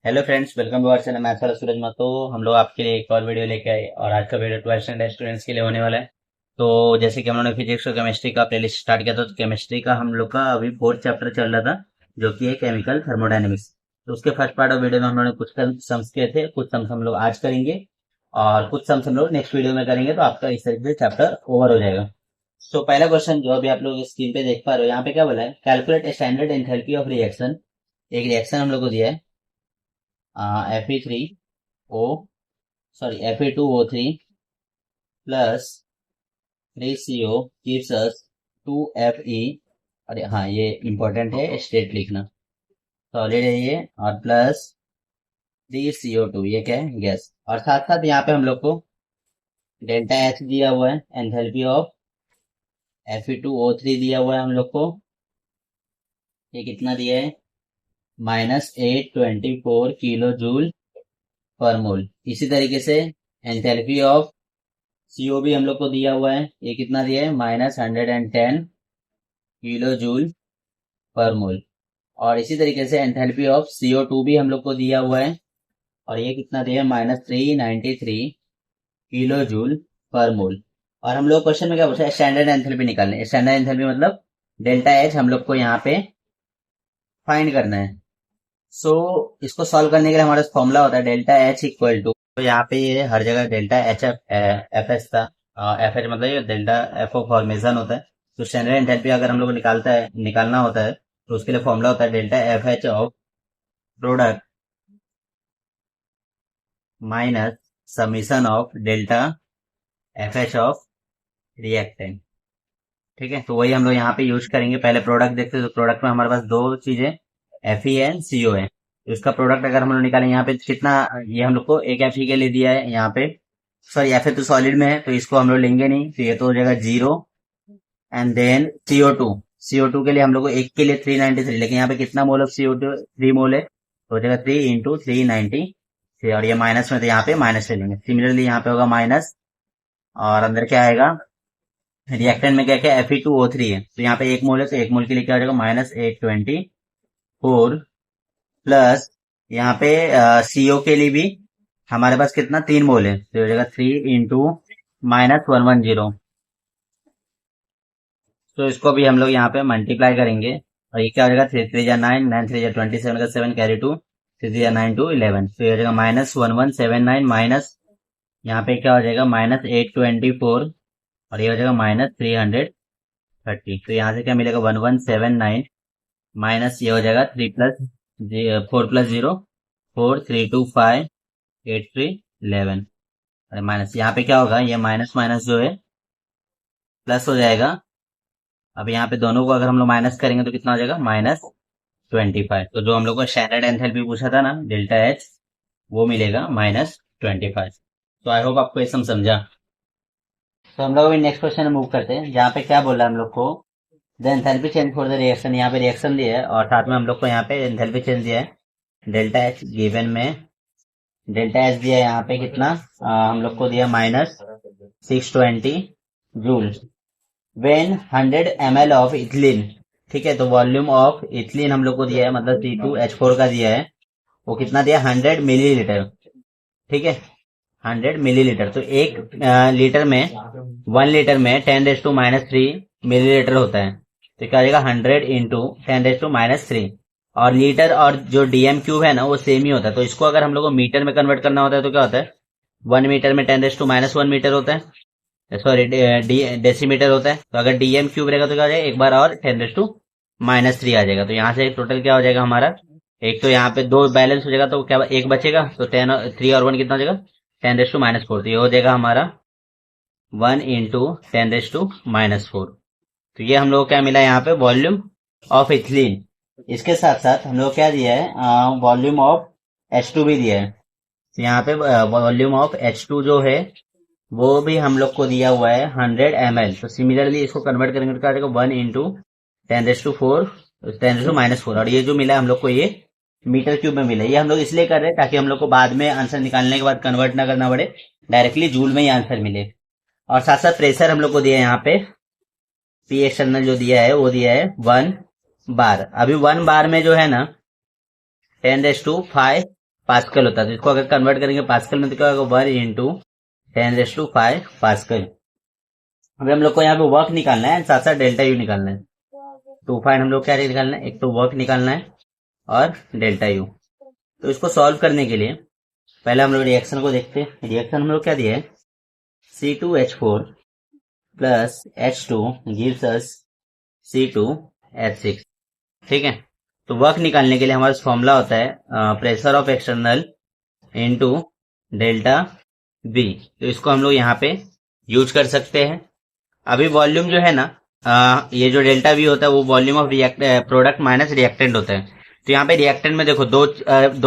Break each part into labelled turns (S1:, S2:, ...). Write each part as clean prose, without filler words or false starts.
S1: Hello friends, welcome to our channel maths वाला सूरज मा। तो हम लोग आपके लिए एक और वीडियो लेके आए और आज का वीडियो 12th स्टैंडर्ड स्टूडेंट्स के लिए होने वाला है। तो जैसे कि हम लोगों ने फिजिक्स और केमिस्ट्री का प्लेलिस्ट स्टार्ट किया था, तो केमिस्ट्री का हम लोग का अभी 4th चैप्टर चल रहा था, जो कि है केमिकल थर्मोडायनेमिक्स। तो उसके फर्स्ट पार्ट ऑफ वीडियो में हम लोगों ने कुछ सम्स किए थे, कुछ सम्स हम लोग आज करेंगे और कुछ सम्स हम लोग नेक्स्ट वीडियो में करेंगे। तो आपका इस तरीके से चैप्टर ओवर हो जाएगा। तो पहला क्वेश्चन जो अभी आप लोग स्क्रीन पे देख पा रहे हो, यहाँ पे क्या बोला है, calculate standard enthalpy of reaction. एक रिएक्शन हम लोग को दिया है, Fe3O sorry Fe2O3 plus 3CO gives us 2Fe। अरे हाँ, ये इंपॉर्टेंट है, स्टेट लिखना। सॉलिड है ये, और प्लस 3CO2, ये क्या है, गैस। और साथ साथ यहाँ पे हम लोग को डेल्टा एच दिया हुआ है, एंथैल्पी ऑफ Fe2O3 दिया हुआ है हम लोग को। ये कितना दिया है, -824 किलो जूल पर मोल। इसी तरीके से एंथैल्पी ऑफ CO भी हम लोग को दिया हुआ है, ये कितना दिया है, -110 किलो जूल पर मोल। और इसी तरीके से एंथैल्पी ऑफ CO2 भी हम लोग को दिया हुआ है, और ये कितना दिया है, -393 किलो जूल पर मोल। और हम लोग क्वेश्चन में क्या पूछा है, स्टैंडर्ड एंथैल्पी निकालने। स्टैंडर्ड एंथैल्पी मतलब डेल्टा एच हम लोग को यहाँ पे फाइंड करना है। सो इसको सॉल्व करने के लिए हमारा फॉर्मूला होता है डेल्टा एच इक्वल टू, तो यहाँ पे ये हर जगह डेल्टा एच एफ एच था। एफ एच मतलब ये डेल्टा एफ ओ फॉर्मेशन होता है। तो स्टैंडर्ड एंथैल्पी अगर हम लोग को निकालना होता है, तो उसके लिए फॉर्मूला होता है delta F H of product minus summation of delta F H of reactant. ठीक है, तो वही हम लोग यहाँ पे यूज करेंगे। पहले प्रोडक्ट देखते हैं, तो प्रोडक्ट में हमारे पास दो चीजें Fe एंड CO है। तो इसका प्रोडक्ट अगर हम लोग निकालें, यहाँ पे कितना, ये हम लोग को एक Fe के लिए दिया है यहाँ पे, सॉरी Fe तो सॉलिड में है, तो इसको हम लोग लेंगे नहीं, तो ये तो हो जाएगा 0। एंड देन CO2 के लिए हम लोग को एक के लिए 393, लेकिन यहाँ पे कितना मोल ऑफ CO2, 3 मोल है, तो हो जाएगा 3 इंटू 393। और ये माइनस में, तो यहाँ पे माइनस ले लेंगे। सिमिलरली यहाँ पे होगा माइनस, और अंदर क्या आएगा, रिएक्टेंट में क्या क्या, Fe2O3 है, तो यहाँ पे एक मोल है, तो एक मोल के लिए क्या हो जाएगा, -824 प्लस यहाँ पे CO के लिए भी हमारे पास कितना, 3 मोल है, तो हो जाएगा 3 इंटू -110। तो इसको भी हम लोग यहाँ पे मल्टीप्लाई करेंगे, और ये क्या हो जाएगा, 3 3 9, 9 3 27 का 7 कैरी 2, 3 3 9 2 11, तो ये हो जाएगा -1179 माइनस, यहाँ पे क्या हो जाएगा, -824, और ये हो जाएगा -330। तो यहाँ से क्या मिलेगा, 1179 माइनस, ये हो जाएगा 3 प्लस 4 प्लस 0 4 3 2 5 8 3 11। अरे माइनस, यहाँ पे क्या होगा, ये माइनस माइनस जो है प्लस हो जाएगा। अब यहाँ पे दोनों को अगर हम लोग माइनस करेंगे, तो कितना हो जाएगा, -25। तो जो हम लोग को स्टैंडर्ड एंथैल्पी पूछा था ना, डेल्टा एच, वो मिलेगा -25। तो आई होप आपको ये सब समझा। तो हम लोग अभी नेक्स्ट क्वेश्चन में मूव करते हैं, जहाँ पे क्या बोल रहा है हम लोग को, the enthalpy change for the reaction. यहाँ पे रिएक्शन दिया है, और साथ में हम लोग को यहाँ पे एंथैल्पी चेंज दिया है, डेल्टा एच गिवन में। डेल्टा एच दिया है यहाँ पे कितना, हम लोग को दिया -620 joule when 100 ml of ethylene. ठीक है, तो वॉल्यूम ऑफ इथिलीन हम लोग को दिया है, मतलब C2H4 का दिया है, वो कितना दिया, 100 मिलीलीटर। ठीक है, 100 मिलीलीटर, तो एक लीटर में, 1 लीटर में 10⁻³ मिलीलीटर होता है, तो क्या हो जाएगा, 100 इंटू 10⁻³। और लीटर और जो डीएम क्यूब है ना, वो सेम ही होता है। तो इसको अगर हम लोग को मीटर में कन्वर्ट करना होता है, तो क्या होता है, 1 मीटर में 10⁻1 मीटर होता है, सॉरी डेसीमीटर होता है। तो अगर डीएम क्यूब रहेगा, तो क्या हो जाएगा, एक बार और 10⁻³ आ जाएगा। तो यहाँ से टोटल क्या हो जाएगा हमारा, एक तो यहाँ पे 2 बैलेंस हो जाएगा, तो क्या एक बचेगा, तो 3 और 1 कितना हो जाएगा, 10⁻⁴। तो ये हो जाएगा हमारा 1 इंटू 10⁻⁴। तो ये हम लोग को क्या मिला यहाँ पे, वॉल्यूम ऑफ इथिलीन। इसके साथ साथ हम लोग क्या दिया है, वॉल्यूम ऑफ H2 भी दिया है। तो यहाँ पे वॉल्यूम ऑफ H2 जो है, वो भी हम लोग को दिया हुआ है 100 ml। तो सिमिलरली इसको कन्वर्ट करेंगे, तो क्या जाएगा, 1 इंटू 10⁻⁴, 10⁻⁴। और ये जो मिला है हम लोग को, ये मीटर क्यूब में मिला है। ये हम लोग इसलिए कर रहे हैं ताकि हम लोग को बाद में आंसर निकालने के बाद कन्वर्ट ना करना पड़े, डायरेक्टली जूल में ही आंसर मिले। और साथ साथ प्रेशर हम लोग को दिया है यहाँ पे, पी एक्सटर्नल जो दिया है, वो दिया है 1 बार। अभी 1 बार में जो है ना, 10⁵ पास्कल होता है। तो इसको अगर कन्वर्ट करेंगे पास्कल में तो क्या होगा 1 × 10⁵ पास्कल। अभी हम लोग को यहाँ पे वर्क निकालना है, साथ साथ डेल्टा यू निकालना है। तो फाइंड हम लोग क्या निकालना है, एक तो वर्क निकालना है और डेल्टा यू। तो इसको सॉल्व करने के लिए पहले हम लोग रिएक्शन को देखते हैं। रिएक्शन हम लोग क्या दिया है, C2H4 plus H2 gives us C2H6। ठीक है। तो वर्क निकालने के लिए हमारा फॉर्मूला होता है pressure of external into delta b. तो इसको हम लोग यहाँ पे यूज कर सकते हैं। अभी वॉल्यूम जो है ना, ये जो डेल्टा वी होता है वो volume of product minus reactant होता है। तो यहाँ पे रिएक्टेंट में देखो दो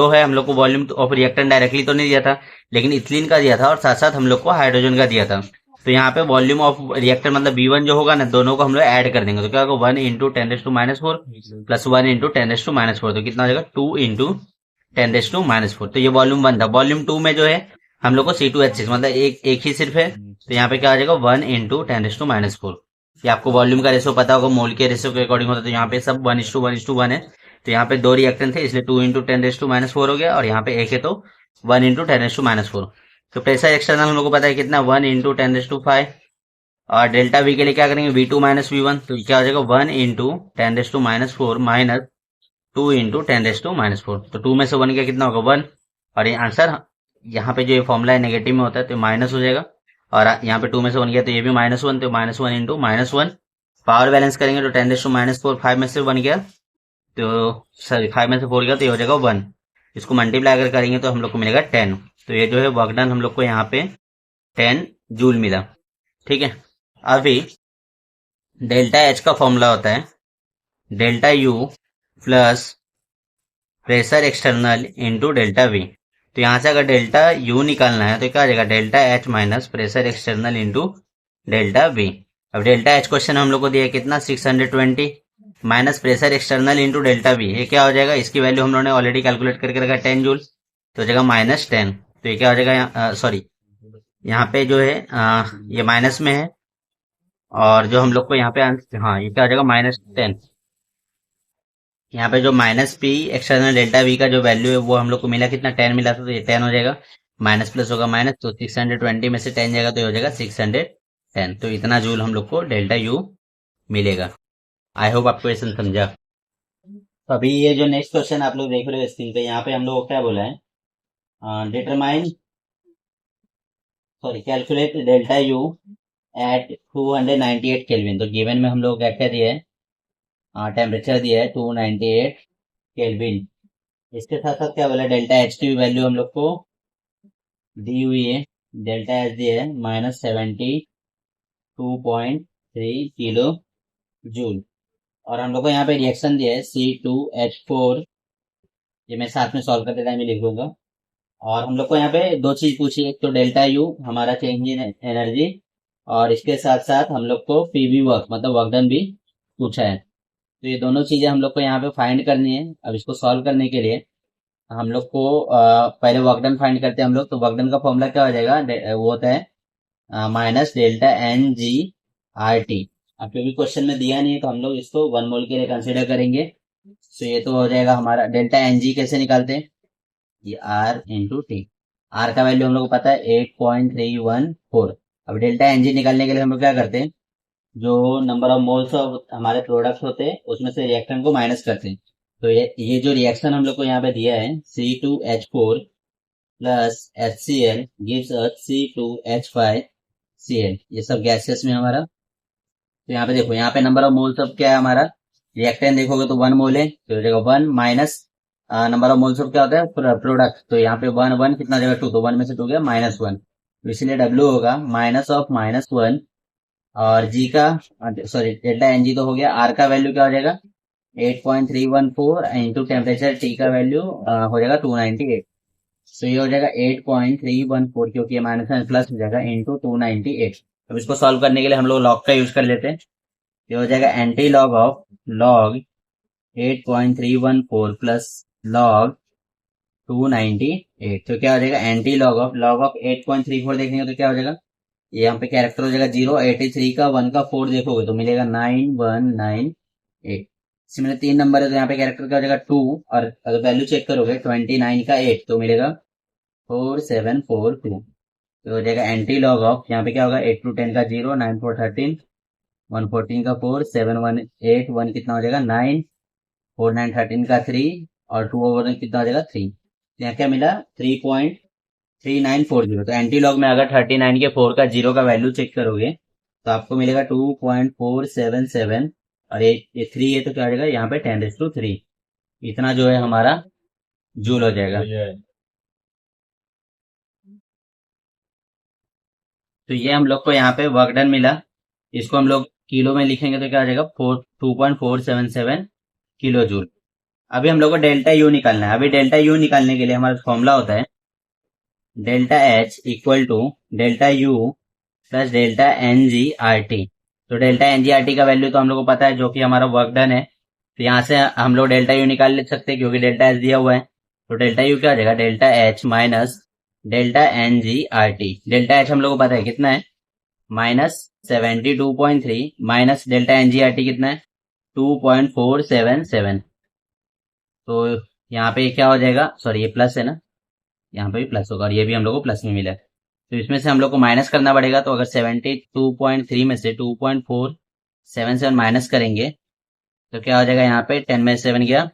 S1: है, हम लोग को वॉल्यूम ऑफ रिएक्टेंट डायरेक्टली तो नहीं दिया था, लेकिन इथिलीन का दिया था और साथ साथ हम लोग को हाइड्रोजन का दिया था। तो यहाँ पे वॉल्यूम ऑफ रिएक्टेंट मतलब B1 जो होगा ना, दोनों को हम लोग ऐड कर देंगे। तो क्या होगा 1 × 10⁻⁴ प्लस 1 × 10⁻⁴। तो कितना हो जाएगा 2 × 10⁻⁴। तो ये वॉल्यूम 1 था। वॉल्यूम 2 में जो है हम लोग को C2H6 मतलब एक ही सिर्फ है। तो यहाँ पे क्या हो जाएगा 1 × 10⁻⁴। ये आपको वॉल्यूम का रेशो पता होगा, मोल के रेशो के अकॉर्डिंग होता है। तो यहाँ पे सब 1:1:1 है। तो यहाँ पे दो रिएक्टेंट थे इसलिए 2 × 10⁻⁴ हो गया, और यहाँ पे एक है तो 1 × 10⁻⁴। तो प्रेशर एक्सटर्नल हम लोग को पता है कितना 1 × 10⁵। और डेल्टा वी के लिए क्या करेंगे V2 - V1। तो क्या हो जाएगा 1 × 10⁻⁴ माइनस 2 × 10⁻⁴। तो 2 में से 1 क्या कितना होगा 1। और ये आंसर यहाँ पे जो ये फॉर्मूला है नेगेटिव में होता है तो माइनस हो जाएगा। और यहाँ पे 2 में से 1 गया तो ये भी -1। तो -1 × -1 पावर बैलेंस करेंगे तो 10⁻⁴ 5 में से 1 गया, तो सॉरी 5 में से 4 गया तो ये हो जाएगा 1। इसको मल्टीप्लाई अगर करेंगे तो हम लोग को मिलेगा 10। तो ये जो है वर्क डन हम लोग को यहाँ पे 10 जूल मिला। ठीक है। अभी डेल्टा एच का फॉर्मूला होता है delta U plus pressure external into delta we. तो यहाँ से अगर डेल्टा यू निकालना है तो क्या आ जाएगा delta H minus pressure external into delta we. अब डेल्टा एच क्वेश्चन हम लोग को दिया कितना 620 minus pressure external into delta we. ये क्या हो जाएगा, इसकी वैल्यू हम लोगों ने ऑलरेडी कैलकुलेट करके रखा 10 जूल। तो हो जाएगा -10। तो ये क्या हो जाएगा, सॉरी यहाँ पे जो है ये माइनस में है, और जो हम लोग को यहाँ पे हाँ ये क्या हो जाएगा -10। यहाँ पे जो -P एक्सटर्नल डेल्टा वी का जो वैल्यू है वो हम लोग को मिला कितना 10 मिला था, तो ये 10 हो जाएगा। माइनस प्लस होगा माइनस, तो 620 में से 10 जाएगा तो ये हो जाएगा 610। तो इतना जूल हम लोग को डेल्टा यू मिलेगा। आई होप आपको ये समझा। तो अभी ये जो नेक्स्ट क्वेश्चन आप लोग देख रहे हो स्क्रीन पे, यहाँ पे हम लोग को क्या बोला है, calculate delta u at 298 kelvin. तो गिवन में हम लोग क्या दिया है, टेम्परेचर दिया है 298 केल्विन। इसके साथ साथ क्या बोला डेल्टा एच की वैल्यू हम लोग को दी हुई है। डेल्टा एच दिया है -72.3 किलो जूल। और हम लोग को यहाँ पे रिएक्शन दिया है C2H4। ये मैं साथ में सॉल्व करते टाइम लिख दूंगा। और हम लोग को यहाँ पे दो चीज पूछी है, एक तो डेल्टा यू हमारा चेंज इन एनर्जी, और इसके साथ साथ हम लोग को पीवी वर्क मतलब वर्क डन भी पूछा है। तो ये दोनों चीजें हम लोग को यहाँ पे फाइंड करनी है। अब इसको सॉल्व करने के लिए हम लोग को पहले वर्क डन फाइंड करते हैं हम लोग। तो वर्क डन का फॉर्मूला क्या हो जाएगा, वो होता है -ΔNGRT। अब क्योंकि क्वेश्चन में दिया नहीं है तो हम लोग इसको 1 मोल के लिए कंसिडर करेंगे। तो ये तो हो जाएगा हमारा डेल्टा NG कैसे निकालते हैं, ये R × T। R का वैल्यू हम लोग को पता है 8.314। अब डेल्टा NG निकालने के लिए हम लोग क्या करते हैं, जो नंबर ऑफ मोल्स ऑफ हमारे प्रोडक्ट्स होते हैं उसमें से रिएक्टेंट को माइनस करते हैं। तो ये जो रिएक्शन हम लोग को यहाँ पे दिया है C2H4 plus HCl gives us C2H5Cl। ये सब गैसेस में हमारा। तो यहाँ पे देखो, यहाँ पे नंबर ऑफ मोल्स ऑफ क्या है हमारा, रिएक्टेंट देखोगे तो 1 मोल है, तो हो जाएगा 1 minus number of moles of क्या होता है प्रोडक्ट। तो यहाँ पे 1 कितना हो जाएगा 2, तो 1 में से 2 गया -1। तो इसलिए W होगा -1। और जी का सॉरी डेल्टा NG तो हो गया। R का वैल्यू क्या हो जाएगा 8.314 इंटू टेम्परेचर T का वैल्यू हो जाएगा 298। तो ये हो जाएगा 8.314, क्योंकि ये माइनस प्लस हो जाएगा इंटू 298। अब इसको सॉल्व करने के लिए हम लोग लॉग का यूज कर लेते हैं। ये हो जाएगा anti log of log 8.314 plus log 298। तो क्या हो जाएगा एंटी लॉग ऑफ 8.34 देखेंगे तो क्या हो जाएगा, ये यहाँ पे कैरेक्टर हो जाएगा 0। 83 का 1 का 4 देखोगे तो मिलेगा 9198। सिमिलर 3 नंबर है तो यहाँ पे कैरेक्टर का हो जाएगा 2, और अगर वैल्यू चेक करोगे 29 का 8 तो मिलेगा 4742। तो हो जाएगा एंटी लॉग ऑफ, यहाँ पे क्या होगा 8 to 10 का 0, 9 4 13, 114 का 4, 7 1 8, 1 कितना हो जाएगा 9, 4 9 13 का 3, और 2 ओवर कितना हो जाएगा 3। यहाँ क्या मिला 3.3940। तो एंटी लॉग में अगर 39 के 4 का 0 का वैल्यू चेक करोगे तो आपको मिलेगा 2.477, और ये 3 है तो क्या हो जाएगा यहाँ पे 10⁻3, इतना जो है हमारा जूल हो जाएगा। तो ये हम लोग को यहाँ पे वर्क डन मिला, इसको हम लोग किलो में लिखेंगे तो क्या हो जाएगा 2.477 किलो जूल। अभी हम लोग को डेल्टा यू निकालना है। अभी डेल्टा यू निकालने के लिए हमारा फॉर्मूला होता है delta H equal to delta U plus delta N G R T. तो delta N G R T का वैल्यू तो हम लोग को पता है जो कि हमारा वर्क डन है, तो यहाँ से हम लोग डेल्टा यू निकाल ले सकते हैं क्योंकि डेल्टा एच दिया हुआ है। तो डेल्टा यू क्या हो जाएगा delta H minus delta N G R T. Delta H हम लोग को पता है कितना है -72.3 minus delta N G R T कितना है 2.477। तो यहाँ पे क्या हो जाएगा, सॉरी ये प्लस है ना, यहाँ पे भी प्लस होगा और ये भी हम लोग को प्लस में मिला है। तो इसमें से हम लोग को माइनस करना पड़ेगा। तो अगर 72.3 में से 2.477 माइनस करेंगे तो क्या हो जाएगा यहाँ पे 10 में 7 गया तो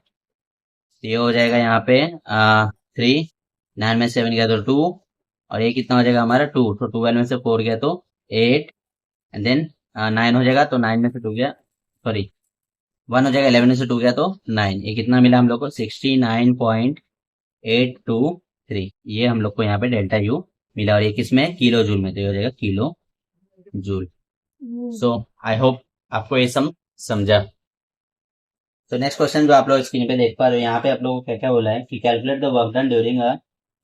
S1: ये हो जाएगा यहाँ पे 3, 9 में 7 गया तो 2, और ये कितना हो जाएगा हमारा 2, तो 12 में से 4 गया तो 8, एंड देन 9 हो जाएगा तो 9 में से 2 गया, सॉरी 1 हो जाएगा, 11 में से 2 गया तो 9। ये कितना मिला हम लोग को 69.823। ये हम लोग को यहाँ पे डेल्टा यू मिला, और ये किसमें किलो जूल में, तो ये हो जाएगा kilo joule. So I hope आपको ये समझा। तो नेक्स्ट क्वेश्चन जो आप लोग स्क्रीन पे देख पा रहे हो, यहाँ पे आप लोगों को क्या क्या बोला है कि calculate the work done during a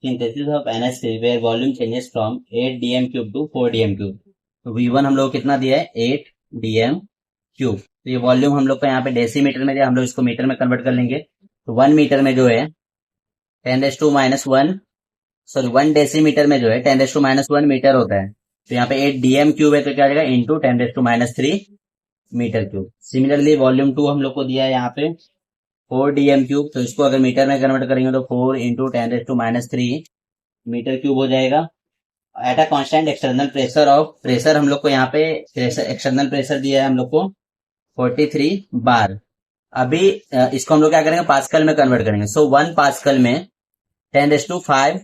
S1: synthesis of NH3 where volume changes from 8 dm cube to 4 dm cube. तो V1 हम लोग को कितना दिया है 8 dm क्यूब। तो ये वॉल्यूम हम लोग को यहाँ पे डेसीमीटर में दिया, हम लोग इसको मीटर में कन्वर्ट कर लेंगे। तो 1 मीटर में जो है 10⁻⁻1, सॉरी 1 डेसीमीटर में जो है 10⁻⁻1 मीटर होता है। तो यहाँ पे 8 dm क्यूब है तो क्या आ जाएगा into 10⁻³ metre cube. Similarly volume 2 हम लोग को दिया है यहाँ पे 4 dm क्यूब, तो इसको अगर मीटर में कन्वर्ट करेंगे तो 4 इंटू 10⁻³ मीटर क्यूब हो जाएगा। At a constant external pressure of, pressure हम लोग को यहाँ पे एक्सटर्नल प्रेशर दिया है हम लोग को 43 बार। अभी इसको हम लोग क्या करेंगे पास्कल में कन्वर्ट करेंगे। सो 1 पास्कल में 10⁵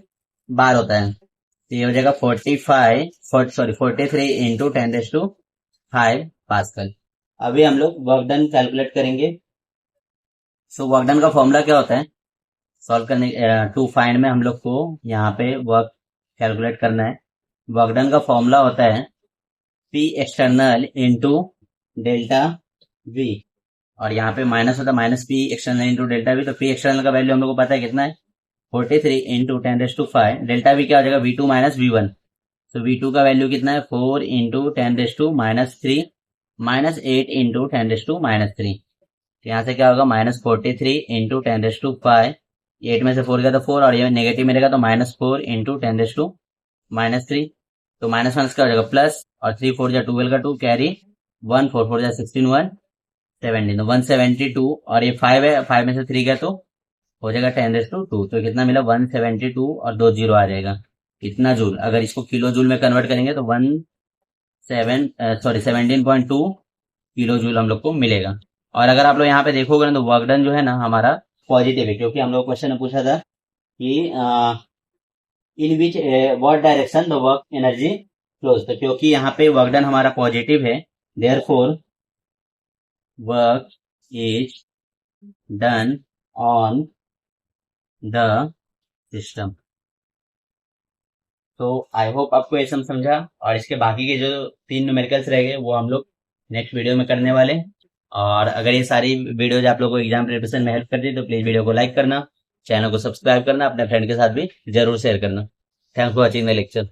S1: बार होता है, तो ये हो जाएगा 43 इंटू 10⁵ पास्कल। अभी हम लोग वर्क डन कैलकुलेट करेंगे। सो वर्क डन का फॉर्मूला क्या होता है सॉल्व करने टू फाइंड में हम लोग को यहाँ पे वर्क कैलकुलेट करना है। वर्क डन का फॉर्मूला होता है P external into delta V, और यहाँ पे माइनस होता है minus P external into delta V। तो P एक्सटर्नल का वैल्यू हम लोग को पता है कितना है 43 इंटू 10⁵, डेल्टा V क्या हो जाएगा V2 माइनस V1। तो V2 का वैल्यू कितना है 4 इंटू 10⁻³ माइनस 8 इंटू 10⁻³ तो यहाँ से क्या होगा -43 इंटू 10⁵, 8 में से 4 गया तो 4, और ये नेगेटिव में रहेगा तो -4 इंटू 10⁻³ तो माइनस माइनस क्या हो जाएगा प्लस, और 3 4 जा 12 का 2 कैरी 1 4 4 जा 16 1 17, तो 172, और ये 5 है 5 में से 3 गया तो हो जाएगा 10⁻²। तो कितना मिला 172 और 2 जीरो आ जाएगा कितना जूल। अगर इसको किलो जूल में कन्वर्ट करेंगे तो 17.2 किलो जूल हम लोग को मिलेगा। और अगर आप लोग यहाँ पे देखोगे ना तो वर्क डन जो है ना हमारा पॉजिटिव है, क्योंकि हम लोग क्वेश्चन में पूछा था कि in which what direction the work energy flows. तो क्योंकि यहाँ पे वर्क डन हमारा पॉजिटिव है, therefore work is done on the system. तो आई होप आपको ये सब समझा, और इसके बाकी के जो 3 न्यूमेरिकल्स रह गए वो हम लोग नेक्स्ट वीडियो में करने वाले। और अगर ये सारी वीडियोज आप लोगों को एग्जाम प्रिपरेशन में हेल्प करती है तो प्लीज वीडियो को लाइक करना, चैनल को सब्सक्राइब करना, अपने फ्रेंड के साथ भी जरूर शेयर करना। Thanks for watching the lecture.